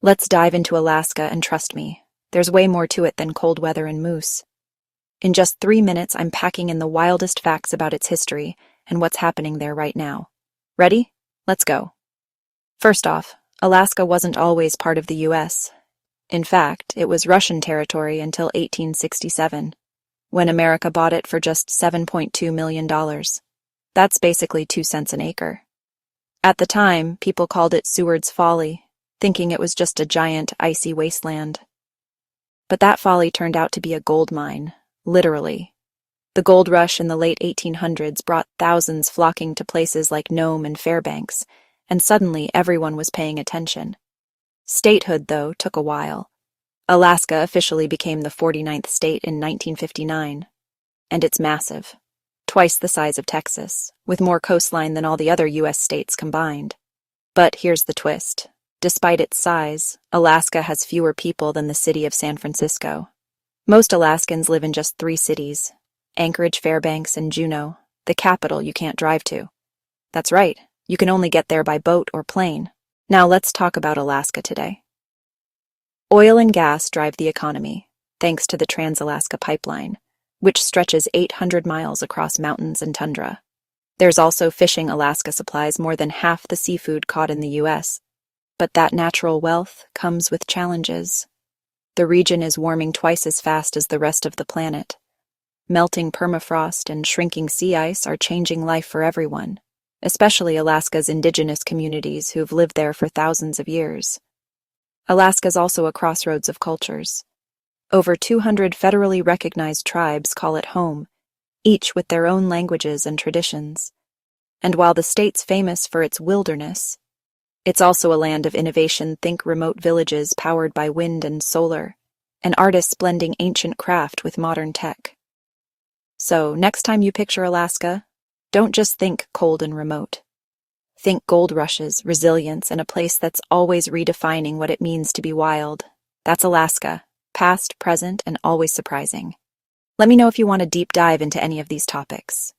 Let's dive into Alaska, and trust me, there's way more to it than cold weather and moose. In just 3 minutes, I'm packing in the wildest facts about its history and what's happening there right now. Ready? Let's go. First off, Alaska wasn't always part of the US. In fact, it was Russian territory until 1867, when America bought it for just $7.2 million. That's basically 2 cents an acre. At the time, people called it Seward's Folly, thinking it was just a giant, icy wasteland. But that folly turned out to be a gold mine, literally. The gold rush in the late 1800s brought thousands flocking to places like Nome and Fairbanks, and suddenly everyone was paying attention. Statehood, though, took a while. Alaska officially became the 49th state in 1959, and it's massive. Twice the size of Texas, with more coastline than all the other U.S. states combined. But here's the twist. Despite its size, Alaska has fewer people than the city of San Francisco. Most Alaskans live in just 3 cities: Anchorage, Fairbanks, and Juneau, the capital you can't drive to. That's right, you can only get there by boat or plane. Now let's talk about Alaska today. Oil and gas drive the economy, thanks to the Trans-Alaska Pipeline, which stretches 800 miles across mountains and tundra. There's also fishing. Alaska supplies more than half the seafood caught in the U.S., but that natural wealth comes with challenges. The region is warming twice as fast as the rest of the planet. Melting permafrost and shrinking sea ice are changing life for everyone, especially Alaska's indigenous communities who've lived there for thousands of years. Alaska's also a crossroads of cultures. Over 200 federally recognized tribes call it home, each with their own languages and traditions. And while the state's famous for its wilderness, it's also a land of innovation. Think remote villages powered by wind and solar, and artists blending ancient craft with modern tech. So, next time you picture Alaska, don't just think cold and remote. Think gold rushes, resilience, and a place that's always redefining what it means to be wild. That's Alaska, past, present, and always surprising. Let me know if you want a deep dive into any of these topics.